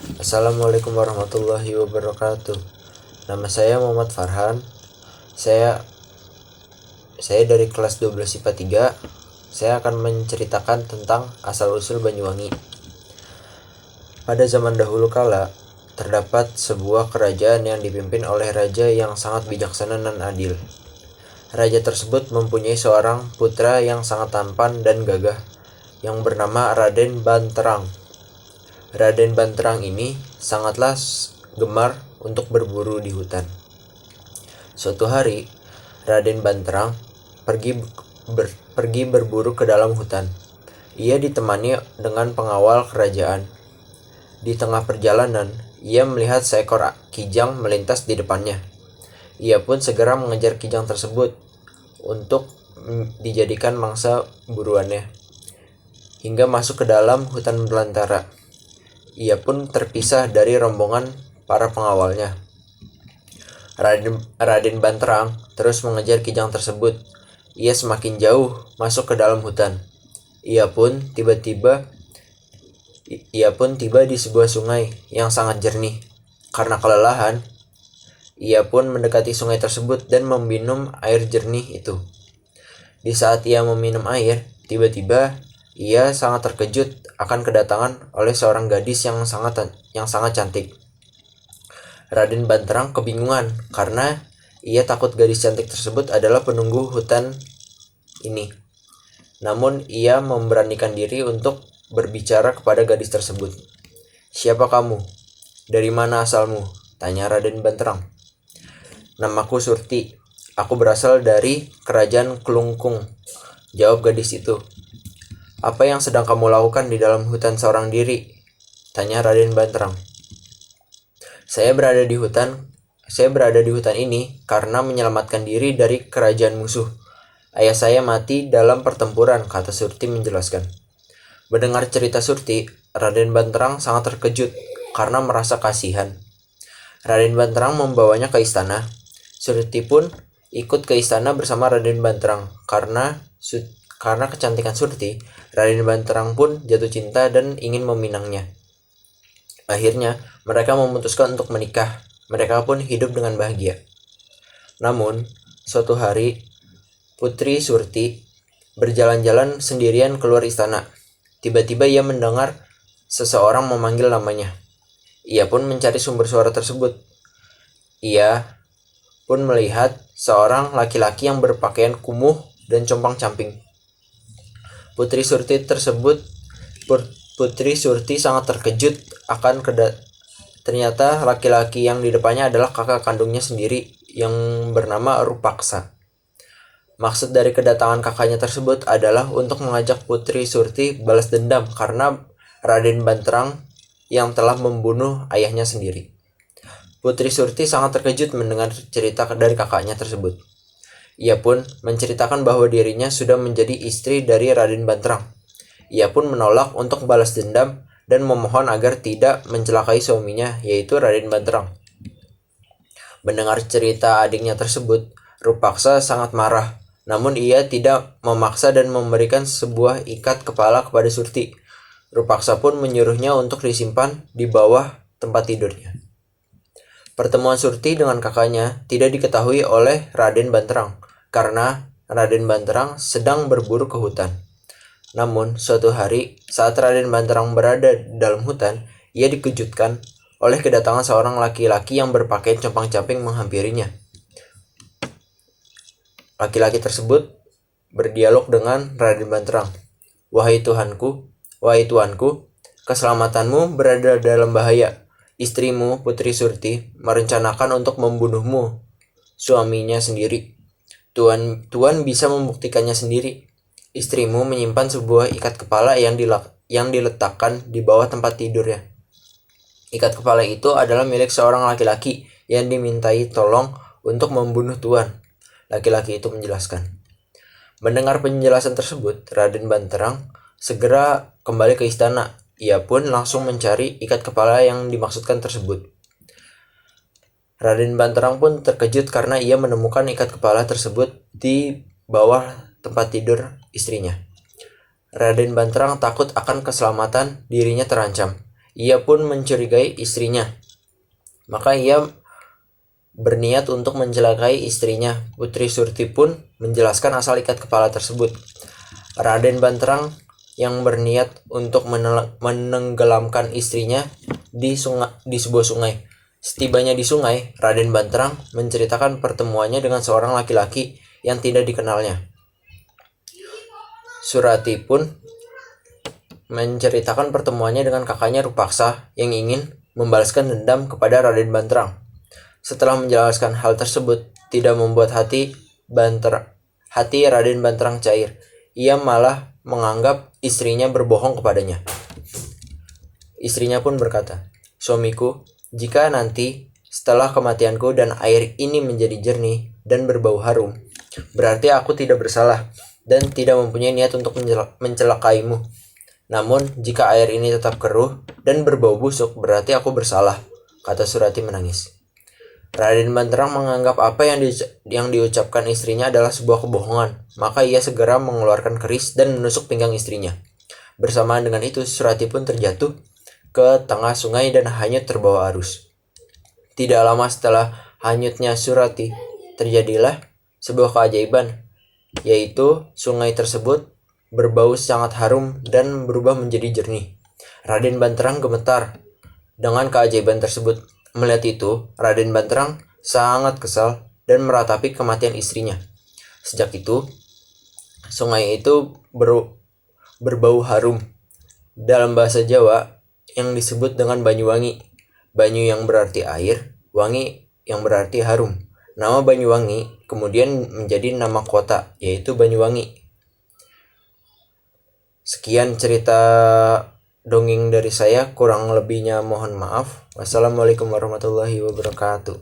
Assalamualaikum warahmatullahi wabarakatuh. Nama saya Muhammad Farhan. Saya dari kelas 12 IPA 3. Saya akan menceritakan tentang asal-usul Banyuwangi. Pada zaman dahulu kala, terdapat sebuah kerajaan yang dipimpin oleh raja yang sangat bijaksana dan adil. Raja tersebut mempunyai seorang putra yang sangat tampan dan gagah, yang bernama Raden Banterang. Raden Banterang ini sangatlah gemar untuk berburu di hutan. Suatu hari, Raden Banterang pergi berburu ke dalam hutan. Ia ditemani dengan pengawal kerajaan. Di tengah perjalanan, ia melihat seekor kijang melintas di depannya. Ia pun segera mengejar kijang tersebut untuk dijadikan mangsa buruannya, hingga masuk ke dalam hutan belantara. Ia pun terpisah dari rombongan para pengawalnya. Raden Banterang terus mengejar kijang tersebut. Ia semakin jauh masuk ke dalam hutan. Ia pun tiba di sebuah sungai yang sangat jernih. Karena kelelahan, ia pun mendekati sungai tersebut dan meminum air jernih itu. Di saat ia meminum air, tiba-tiba ia sangat terkejut akan kedatangan oleh seorang gadis yang sangat cantik. Raden Banterang kebingungan karena ia takut gadis cantik tersebut adalah penunggu hutan ini. Namun ia memberanikan diri untuk berbicara kepada gadis tersebut. "Siapa kamu? Dari mana asalmu?" tanya Raden Banterang. "Namaku Surti. Aku berasal dari kerajaan Kelungkung," jawab gadis itu. "Apa yang sedang kamu lakukan di dalam hutan seorang diri?" tanya Raden Banterang. Saya berada di hutan ini karena menyelamatkan diri dari kerajaan musuh. Ayah saya mati dalam pertempuran," kata Surti menjelaskan. Mendengar cerita Surti, Raden Banterang sangat terkejut karena merasa kasihan. Raden Banterang membawanya ke istana. Surti pun ikut ke istana bersama Raden Banterang. Karena kecantikan Surti, Raden Banterang pun jatuh cinta dan ingin meminangnya. Akhirnya, mereka memutuskan untuk menikah. Mereka pun hidup dengan bahagia. Namun, suatu hari, Putri Surti berjalan-jalan sendirian keluar istana. Tiba-tiba ia mendengar seseorang memanggil namanya. Ia pun mencari sumber suara tersebut. Ia pun melihat seorang laki-laki yang berpakaian kumuh dan compang-camping. Putri Surti sangat terkejut akan ternyata laki-laki yang di depannya adalah kakak kandungnya sendiri yang bernama Rupaksa. Maksud dari kedatangan kakaknya tersebut adalah untuk mengajak Putri Surti balas dendam karena Raden Banterang yang telah membunuh ayahnya sendiri. Putri Surti sangat terkejut mendengar cerita dari kakaknya tersebut. Ia pun menceritakan bahwa dirinya sudah menjadi istri dari Raden Banterang. Ia pun menolak untuk balas dendam dan memohon agar tidak mencelakai suaminya, yaitu Raden Banterang. Mendengar cerita adiknya tersebut, Rupaksa sangat marah. Namun ia tidak memaksa dan memberikan sebuah ikat kepala kepada Surti. Rupaksa pun menyuruhnya untuk disimpan di bawah tempat tidurnya. Pertemuan Surti dengan kakaknya tidak diketahui oleh Raden Banterang karena Raden Banterang sedang berburu ke hutan. Namun, suatu hari, saat Raden Banterang berada di dalam hutan, ia dikejutkan oleh kedatangan seorang laki-laki yang berpakaian compang-camping menghampirinya. Laki-laki tersebut berdialog dengan Raden Banterang. Wahai tuanku, keselamatanmu berada dalam bahaya. Istrimu, Putri Surti, merencanakan untuk membunuhmu, suaminya sendiri. Tuan bisa membuktikannya sendiri. Istrimu menyimpan sebuah ikat kepala yang diletakkan di bawah tempat tidurnya. Ikat kepala itu adalah milik seorang laki-laki yang dimintai tolong untuk membunuh tuan. Laki-laki itu menjelaskan. Mendengar penjelasan tersebut, Raden Banterang segera kembali ke istana. Ia pun langsung mencari ikat kepala yang dimaksudkan tersebut. Raden Banterang pun terkejut karena ia menemukan ikat kepala tersebut di bawah tempat tidur istrinya. Raden Banterang takut akan keselamatan dirinya terancam. Ia pun mencurigai istrinya. Maka ia berniat untuk mencelakai istrinya. Putri Surti pun menjelaskan asal ikat kepala tersebut. Raden Banterang yang berniat untuk menenggelamkan istrinya di sebuah sungai. Setibanya di sungai, Raden Banterang menceritakan pertemuannya dengan seorang laki-laki yang tidak dikenalnya. Surati pun menceritakan pertemuannya dengan kakaknya Rupaksa yang ingin membalaskan dendam kepada Raden Banterang. Setelah menjelaskan hal tersebut tidak membuat hati Raden Banterang cair. Ia malah menganggap istrinya berbohong kepadanya. Istrinya pun berkata, "Suamiku, jika nanti setelah kematianku dan air ini menjadi jernih dan berbau harum, berarti aku tidak bersalah dan tidak mempunyai niat untuk mencelakaimu. Namun, jika air ini tetap keruh dan berbau busuk, berarti aku bersalah," kata Surati menangis. Raden Banterang menganggap apa yang diucapkan istrinya adalah sebuah kebohongan, maka ia segera mengeluarkan keris dan menusuk pinggang istrinya. Bersamaan dengan itu, Surati pun terjatuh ke tengah sungai dan hanyut terbawa arus. Tidak lama setelah hanyutnya Surati, terjadilah sebuah keajaiban, yaitu sungai tersebut berbau sangat harum dan berubah menjadi jernih. Raden Banterang gemetar dengan keajaiban tersebut. Melihat itu, Raden Banterang sangat kesal dan meratapi kematian istrinya. Sejak itu, sungai itu berbau harum. Dalam bahasa Jawa yang disebut dengan Banyuwangi. Banyu yang berarti air, wangi yang berarti harum. Nama Banyuwangi kemudian menjadi nama kota, yaitu Banyuwangi. Sekian cerita dongeng dari saya, kurang lebihnya mohon maaf. Wassalamualaikum warahmatullahi wabarakatuh.